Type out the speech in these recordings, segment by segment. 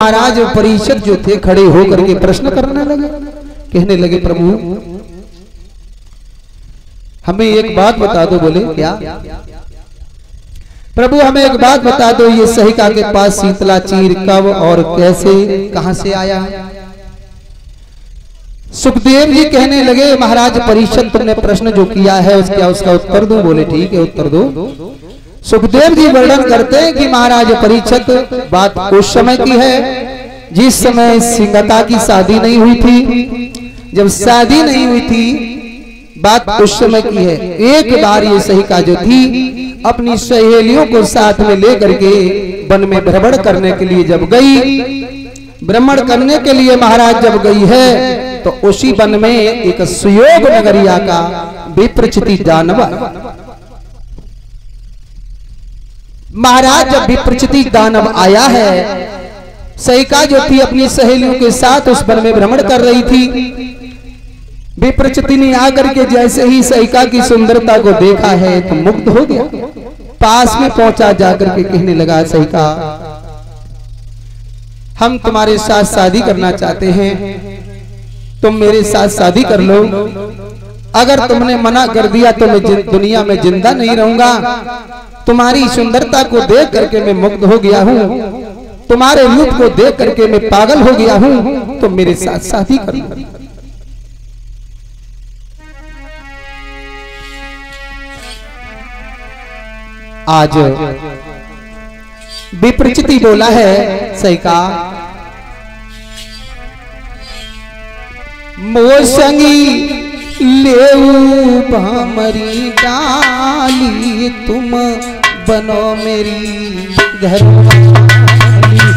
महाराज परीक्षित जो थे खड़े होकर के प्रश्न करने लगे, कहने लगे प्रभु हमें एक बात बता दो। बोले क्या? प्रभु हमें एक बात बता दो, ये सहिका के पास शीतला चीर कब और कैसे कहां से आया? सुखदेव जी कहने लगे महाराज परीक्षित तुमने प्रश्न जो किया है उसका उत्तर दो। बोले ठीक है उत्तर दो। सुखदेव जी वर्णन करते हैं कि महाराज परीक्षित बात उस समय की है जिस समय सिंगता की शादी नहीं हुई थी। जब शादी नहीं हुई थी बात उस समय की है। एक बार ये सहिका जो थी अपनी सहेलियों को साथ में लेकर के वन में भ्रमण करने के लिए जब गई, भ्रमण करने के लिए महाराज जब गई है तो उसी वन में एक सुयोग नगरिया का विप्रचिति दानव, महाराज जब विप्रचिति दानव आया है, सहिका जो थी अपनी सहेलियों के साथ उस वन में भ्रमण कर रही थी। विप्रचिति ने आकर के जैसे ही सहिका की सुंदरता को देखा है तो मुग्ध हो गया। पास में पहुंचा जाकर के कहने लगा सहिका हम तुम्हारे साथ शादी करना चाहते हैं, तुम मेरे साथ शादी कर लो। अगर तुमने मना कर दिया तो मैं दुनिया में जिंदा नहीं रहूंगा। तुम्हारी सुंदरता को देख करके मैं मुग्ध हो गया हूँ, तुम्हारे रूप को देख करके मैं पागल हो गया हूँ, तुम मेरे साथ शादी कर लो। आज विप्रचिति बोला है सहिका मोर संगी लेऊ भामरी डाली, तुम बनो मेरी घरवाली।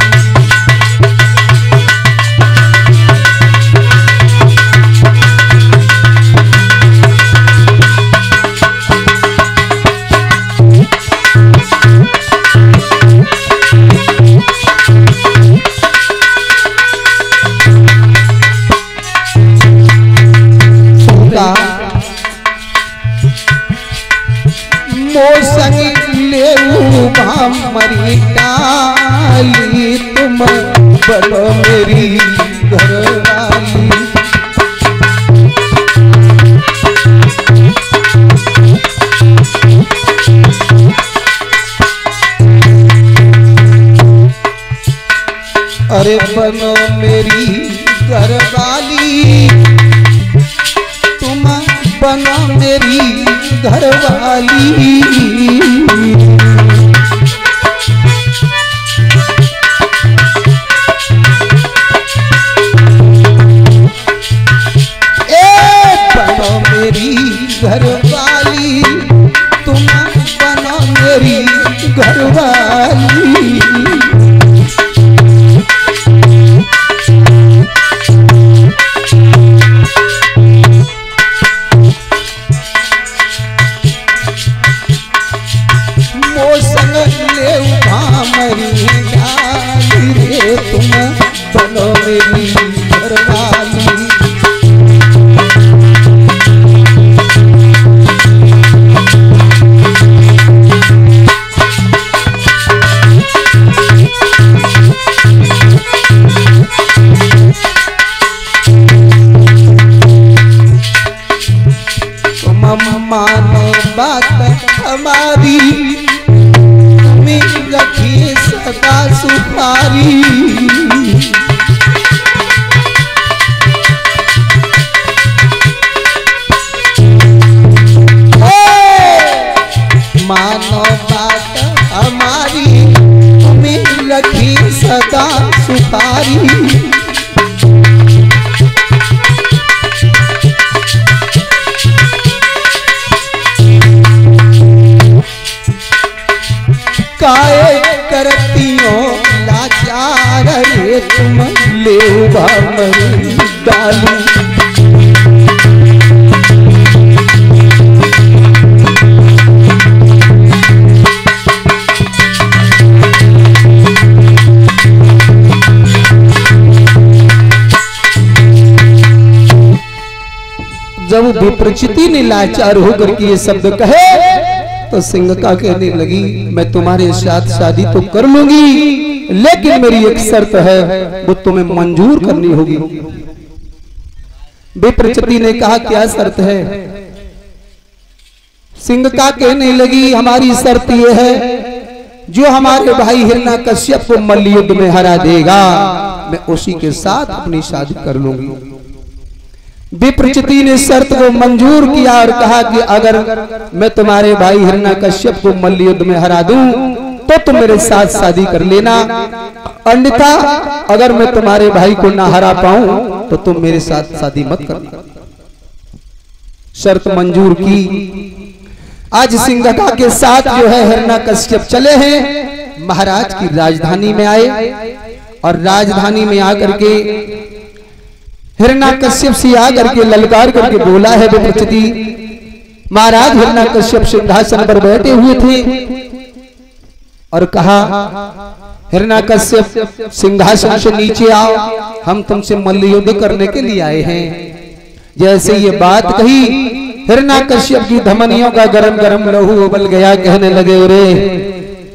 मरी डाली, तुम बनो मेरी घरवाली। अरे बनो मेरी घरवाली, तुम बनो मेरी घरवाली। घरवाली तुम बनो मेरी घरवाली। मोसन ले भामरी डाली रे, तुम बनो मेरी घरवाली। मानो बात हमारी, तुम्हें रखी सदा सुपारी। मानो बात हमारी, तुम्हें रखी सदा सुपारी। काहे करती हो लाचार रे, तुम ले भामरी डाली। जब विप्रचिति ने लाचार होकर के ये शब्द कहे तो सिंह का कहने लगी मैं तुम्हारे साथ शादी तो कर लूंगी, लेकिन मेरी एक शर्त है, वो तुम्हें मंजूर करनी होगी। विप्रचिति ने कहा क्या शर्त है? सिंघका कहने लगी हमारी शर्त यह है, जो हमारे भाई हिरण्यकश्यप को मल्ल युद्ध में हरा देगा, मैं उसी के साथ अपनी शादी कर लूंगी। विप्रचिति ने शर्त को मंजूर किया और कहा कि अगर मैं तुम्हारे भाई हिरण्यकश्यप को मल्ल युद्ध में हरा दूं तो तुम मेरे साथ शादी कर लेना, अन्यथा अगर मैं तुम्हारे भाई को ना हरा पाऊं तो तुम मेरे साथ शादी मत करना। शर्त मंजूर की। आज सिंघका के साथ जो है हिरण्यकश्यप चले हैं, महाराज की राजधानी में आए और राजधानी में आकर के हिरण्यकश्यप से आकर के ललकार करके बोला है विप्रचिति। महाराज हिरण्यकश्यप सिंहासन पर बैठे हुए थे और कहा हिरण्यकश्यप सिंहासन से नीचे आओ, हम तुमसे मल्ल युद्ध करने के लिए आए हैं। जैसे ये बात कही, हिरण्यकश्यप की धमनियों का गरम गरम लहू उबल गया। कहने लगे अरे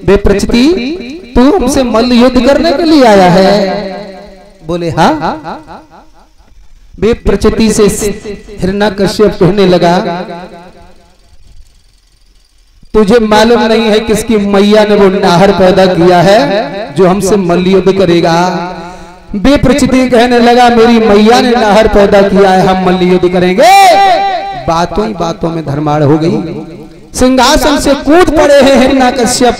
विप्रचिति, तू हमसे मल्ल युद्ध करने के लिए आया है? बोले हाँ। विप्रचिति से हिरण्यकश्यप कहने लगा तुझे मालूम नहीं है किसकी मैया ने वो नाहर पैदा किया है जो हमसे मल्ल युद्ध करेगा? विप्रचिति कहने लगा मेरी मैया ने नाहर पैदा किया है, हम मल्ल युद्ध करेंगे। बातों ही बातों में धर्माड़ हो गई। सिंहासन से कूद पड़े हैं हिरण्यकश्यप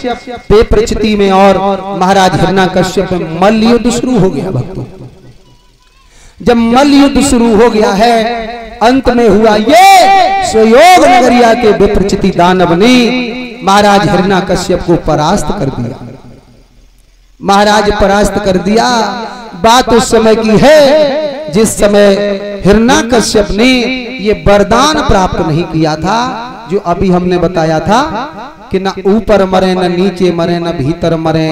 विप्रचिति में और महाराज हिरण्यकश्यप में मल्ल युद्ध शुरू हो गया। भक्तों, जब मल्ल युद्ध शुरू हो गया है, अंत में हुआ ये स्वयोग नगरिया के विप्रचिति दानव ने महाराज हिरण्यकश्यप को परास्त कर दिया। महाराज परास्त कर दिया। बात उस समय की है जिस समय हिरण्यकश्यप ने ये वरदान प्राप्त नहीं किया था, जो अभी हमने बताया था कि न ऊपर मरे, न नीचे मरे, न भीतर मरे,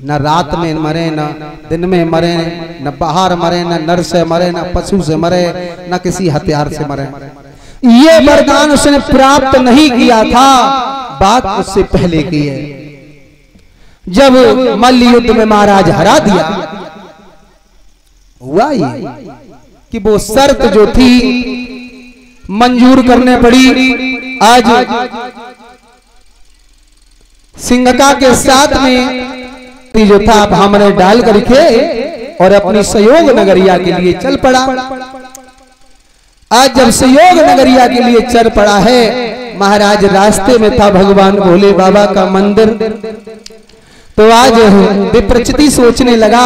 न रात में मरे, न दिन में मरे, न बाहर मरे, न नर से मरे, न पशु से मरे, न किसी हथियार से मरे। ये वरदान उसने प्राप्त नहीं किया था। बात उससे पहले की है, जब मल्ल युद्ध में महाराज हरा दिया, हुआ ये कि वो शर्त जो थी मंजूर करने पड़ी। आज सिंघका के साथ में जो था हमने डाल करके और अपनी सहयोग नगरिया के लिए चल पड़ा। आज जब सहयोग नगरिया के लिए चल पड़ा है, महाराज रास्ते में था भगवान भोले बाबा का मंदिर। तो आज विप्रचिति सोचने लगा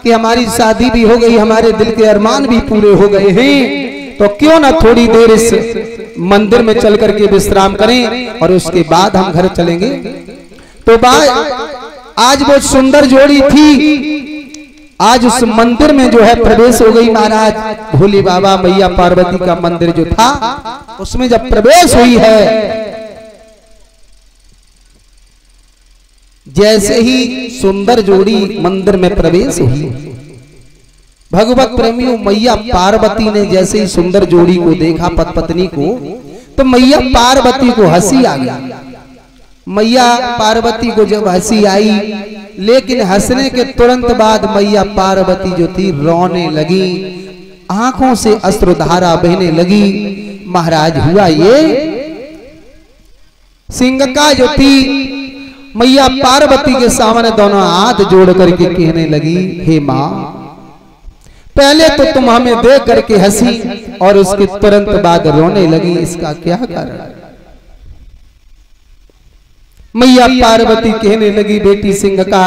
कि हमारी शादी भी हो गई, हमारे दिल के अरमान भी पूरे हो गए हैं, तो क्यों ना थोड़ी देर इस मंदिर में चल करके विश्राम करें और उसके बाद हम घर चलेंगे। तो आज वो सुंदर जोड़ी थी, आज उस मंदिर में जो है प्रवेश हो गई। महाराज भोले बाबा मैया पार्वती का मंदिर जो था उसमें जब प्रवेश हुई है, जैसे ही सुंदर जोड़ी मंदिर में प्रवेश हुई, भगवत प्रेमियों मैया पार्वती ने जैसे ही सुंदर जोड़ी को देखा, पत्नी को, तो मैया पार्वती को हंसी आ गई। मैया पार्वती को जब हंसी आई, लेकिन हंसने के तुरंत बाद मैया पार्वती जो थी रोने लगी, आंखों से अश्रुधारा बहने लगी। महाराज हुआ ये, सिंघका जो थी मैया पार्वती के सामने दोनों हाथ जोड़ करके कहने लगी, हे माँ, पहले तो तुम हमें देख करके हंसी और उसके तुरंत बाद रोने लगी, इसका क्या कारण? मैया पार्वती कहने लगी, बेटी सिंघका,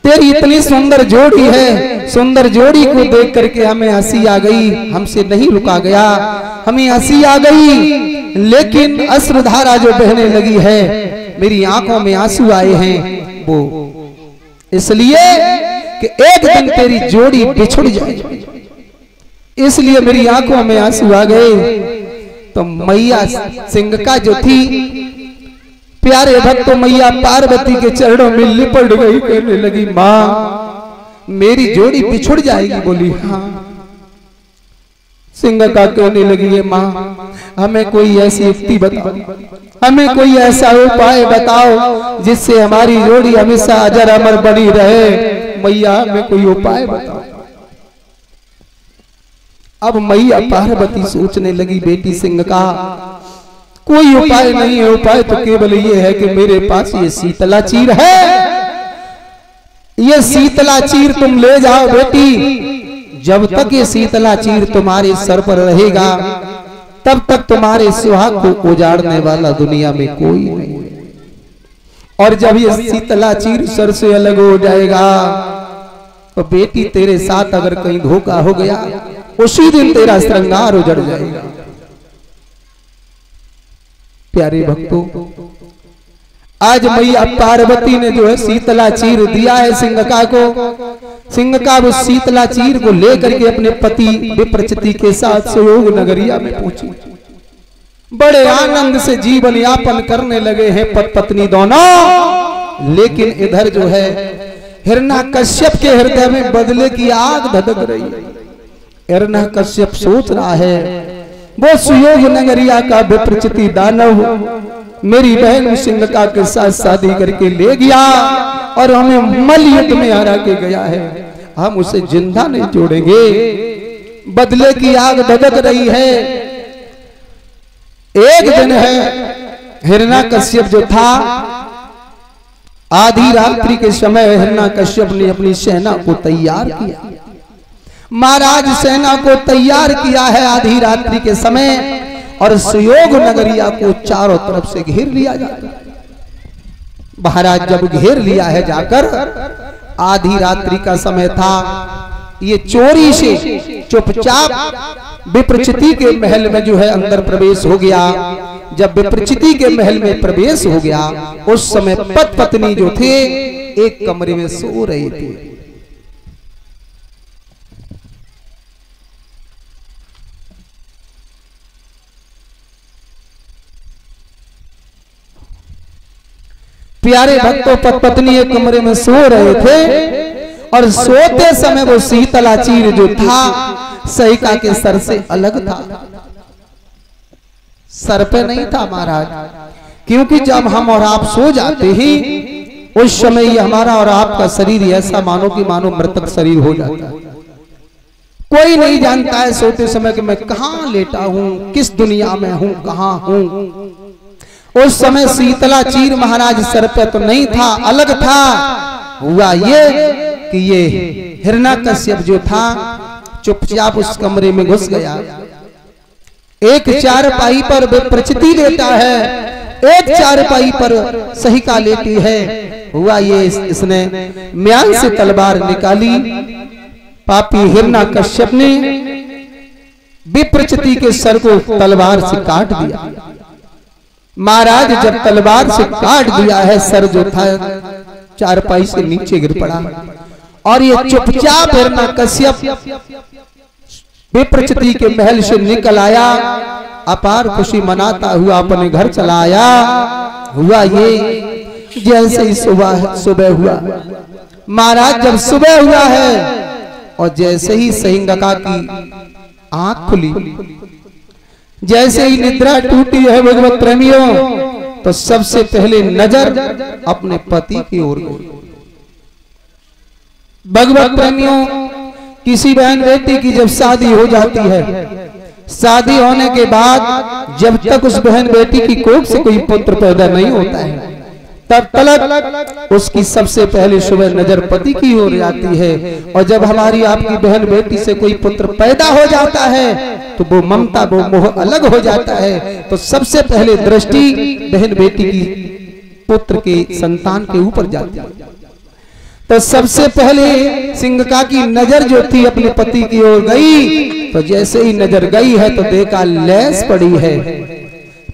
तेरी इतनी सुंदर जोड़ी है, सुंदर जोड़ी को देख करके हमें हंसी आ गई, हमसे नहीं रुका गया, हमें हंसी आ गई, लेकिन अश्रुधारा जो बहने लगी है, मेरी आंखों में आंसू आए हैं, वो इसलिए कि एक दिन तेरी जोड़ी बिछुड़ जाए, इसलिए मेरी आंखों में आंसू आ गए। तो मैया सिंघका जो थी, प्यारे भक्त मैया पार्वती के चरणों में लिपट गई, कहने लगी, माँ मेरी जोड़ी बिछुड़ जाएगी। बोली हाँ। सिंह का कहने लगी है माँ हमें कोई ऐसी युक्ति बताओ, हमें कोई ऐसा उपाय बताओ जिससे हमारी जोड़ी हमेशा अजर अमर बनी रहे। मैया हमें कोई उपाय बताओ। अब मैया पार्वती सोचने लगी बेटी सिंह का कोई उपाय नहीं है, उपाय तो केवल ये है कि मेरे पास ये शीतला चीर है, ये शीतला चीर तुम ले जाओ बेटी। जब तक ये शीतला चीर तुम्हारे सर पर रहेगा तब तक तुम्हारे सुहाग को उजाड़ने वाला दुनिया में कोई नहीं है। और जब ये शीतला चीर सर से अलग हो जाएगा तो बेटी तेरे साथ अगर कहीं धोखा हो गया उसी दिन तेरा श्रृंगार उजड़ जाएगा। प्यारे भक्तों, आज मैया पार्वती ने जो है शीतला चीर दिया है सिंहका को। सिंहका वो शीतला चीर को लेकर के अपने पति विप्रचिति के साथ सुयोग नगरिया में पहुंची। बड़े आनंद से जीवन यापन करने लगे हैं पति पत्नी दोनों। लेकिन इधर जो है हिरण्यकश्यप के हृदय में बदले की आग धधक रही है। हिरण्यकश्यप सोच रहा है वो सुयोग नगरिया का विप्रचिति दानव मेरी बहन सिंहका के साथ शादी करके ले गया और हमें मल युद्ध में हरा के गया है, हम उसे जिंदा नहीं छोड़ेंगे। बदले की आग धधक रही है। एक दिन है हिरण्यकश्यप जो था आधी रात्रि के समय हिरण्यकश्यप ने अपनी सेना को तैयार किया। महाराज सेना को तैयार किया है आधी रात्रि के समय और सुयोग नगरिया को चारों तरफ से घेर लिया जाता है। महाराज जब घेर लिया है जाकर आधी रात्रि का समय था, ये चोरी से चुपचाप विप्रचिति के महल में जो है अंदर प्रवेश हो गया। जब विप्रचिति के महल में प्रवेश हो गया उस समय पति पत्नी जो थे एक कमरे में सो रहे थे। प्यारे भक्तों, पति पत्नी एक कमरे में सो रहे थे और सोते समय वो शीतला चीर जो था सहिका के सर से अलग था, सर पे नहीं था महाराज। क्योंकि जब हम और आप सो जाते ही उस समय ये हमारा और आपका शरीर ऐसा मानो कि मानो मृतक शरीर हो जाता है। कोई नहीं जानता है सोते समय कि मैं कहाँ लेटा हूँ, किस दुनिया में हूँ, कहाँ हूँ। उस समय शीतला चीर महाराज सर पे तो नहीं था, अलग था। हुआ ये कि ये हिरण्यकश्यप जो था चुपचाप उस कमरे में घुस गया। एक चारपाई पर विप्रचिति लेटा है, एक चारपाई पर सहिका लेटी है। हुआ ये इसने म्यान से तलवार निकाली। पापी हिरण्यकश्यप ने विप्रचिति के सर को तलवार से काट दिया। महाराज जब तलवार से काट दिया है, सर जो था चारपाई से नीचे गिर पड़ा और ये चुपचाप हिरण्यकश्यप विप्रचिति के महल से निकल आया, अपार खुशी मनाता हुआ अपने घर चला आया। हुआ ये जैसे ही सुबह हुआ महाराज, जब सुबह हुआ है और जैसे ही सिंहका की आंख खुली, जैसे ही निद्रा टूटी है भगवत प्रेमियों, तो सबसे पहले नजर अपने पति की ओर गई। भगवत प्रेमियों, किसी बहन बेटी की जब शादी हो जाती है, शादी होने के बाद जब तक उस बहन बेटी की कोख से कोई पुत्र पैदा नहीं होता है तब तक उसकी सबसे पहले सुबह नजर पति की ओर जाती है। और जब हमारी आपकी बहन बेटी से कोई पुत्र पैदा हो जाता है तो वो ममता, वो मोह अलग हो जाता है। तो सबसे पहले दृष्टि बहन बेटी की पुत्र के संतान के ऊपर जाती है। तो सबसे पहले सिंहका की नजर जो थी अपने पति की ओर गई, तो जैसे ही नजर गई है तो देखा लैस पड़ी है,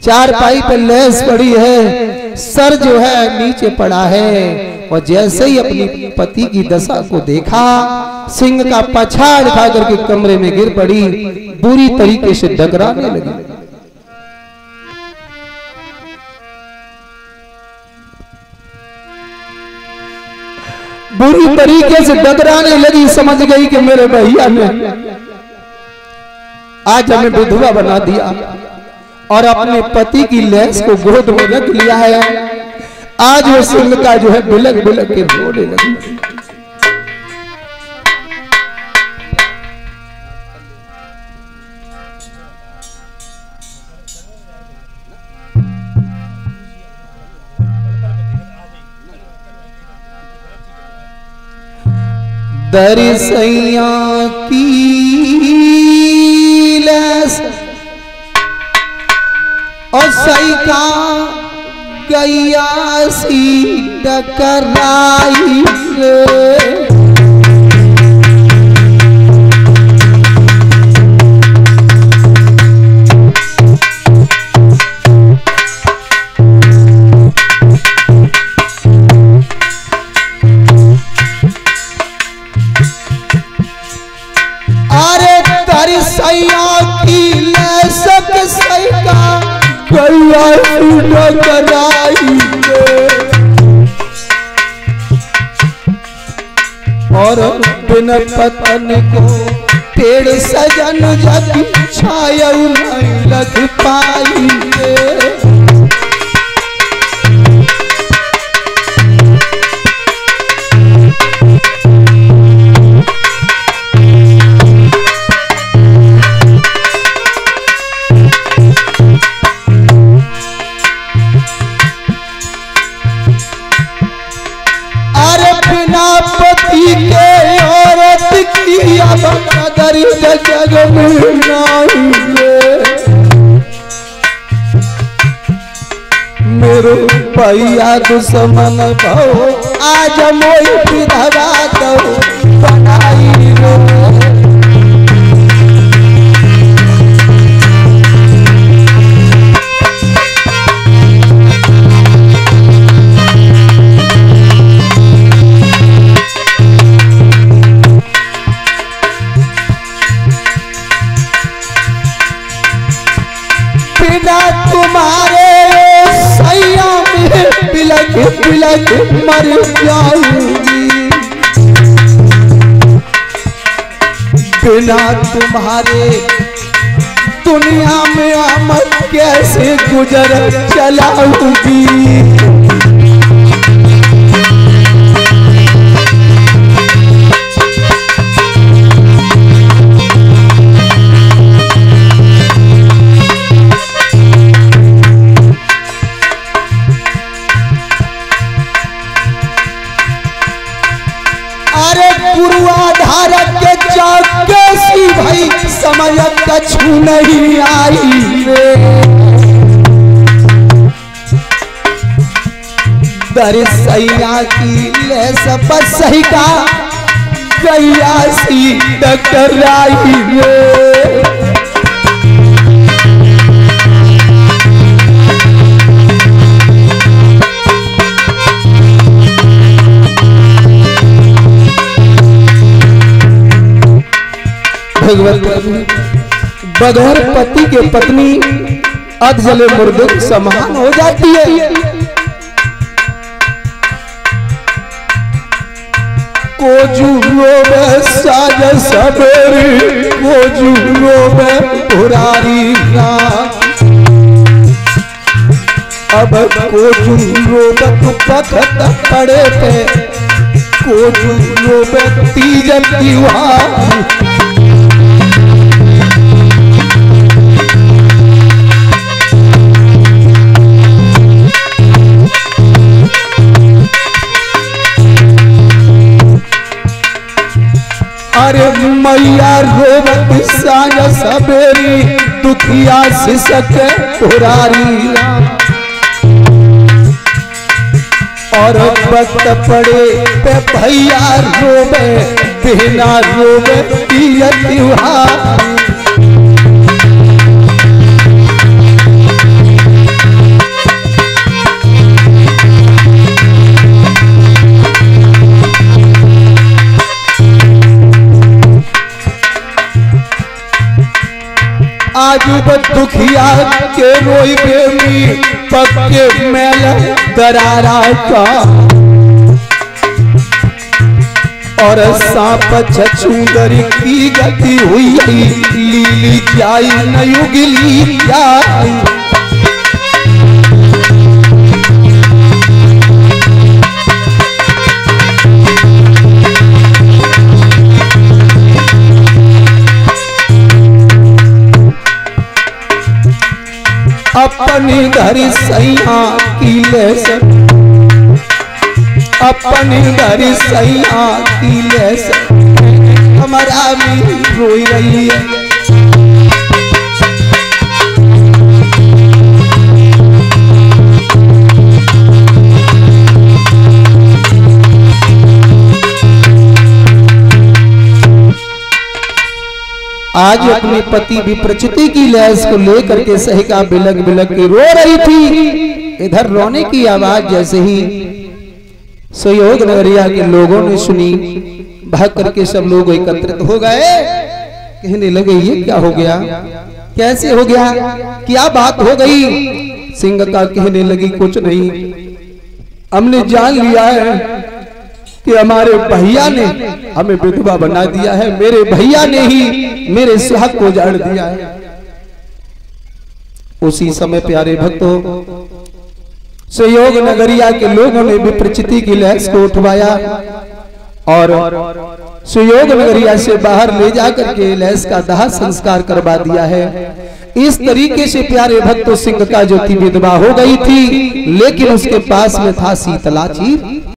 चारपाई पर लैस पड़ी है, सर जो है नीचे पड़ा है। और जैसे ही अपनी पति की दशा को देखा, सिंह का पछाड़ खा करके कमरे में गिर पड़ी, बुरी तरीके से डगराने लगी। बुरी तरीके से डगराने लगी, समझ गई कि मेरे भैया ने आज हमें विधवा बना दिया और अपने पति की लैस को गोद में रख लिया है। आज वो सिंह का जो है बिलक बिलक के रोने लगी। दरिसैया की लैस और सही का गैया सी टकराई रे। और बिन पतन को पेड़ सजन जब छाया नहीं लग पाई जग में मेरो भैया दुश्मन भाव आज मोई विधवा दो बनाई रो। बिलक मर जाऊंगी बिना तुम्हारे दुनिया में आमद कैसे गुजर चलाऊंगी। भाई समय कछु नहीं आई रे। दरिसैया की लैस पर सही का गैया सी टकराई रे। बगैर पति के पत्नी अध जले मुर्दे समान हो जाती है। कोजूरो में साज सबेरी कोजूरो में पुरारी रात अब कोजूरो में पखत पड़े थे कोजूरो में तीज त्योहार। अरे मैया रोवत साँझ सबेरी दुखिया सिसक पुरारी और वक्त पड़े पे भैया रोवे बिना रोवे तीज त्योहार। आज दुखिया के रोई बेमी पक्के मैल दरारा का और सांप छछूंदर की गति हुई लीली जाई न युगली जाई। अपनी घर सैया की लेस, अपनी घर सैया की लेस हमारा भी रोई रही है। आज अपने पति विप्रचिति की लैस को लेकर के सहिका बिलक बिलक के रो रही थी। इधर रोने की आवाज जैसे ही सुयोग नगरिया के लोगों ने सुनी, भाग करके सब लोग एकत्रित हो गए। कहने लगे ये क्या हो गया, कैसे हो गया, क्या बात हो गई। सिंह का कहने लगी कुछ नहीं, हमने जान लिया है कि हमारे भैया ने हमें विधवा बना दिया है, मेरे भैया ने ही मेरे सुहाग को जाड़ दिया है। उसी समय प्यारे भक्तों सुयोग नगरिया के लोगों ने विप्रचिति की लैस को उठवाया और सुयोग नगरिया से बाहर ले जाकर के लैस का दाह संस्कार करवा दिया है। इस तरीके से प्यारे भक्तों सिंह का जो थी विधवा हो गई थी, लेकिन उसके पास में था शीतला चीर।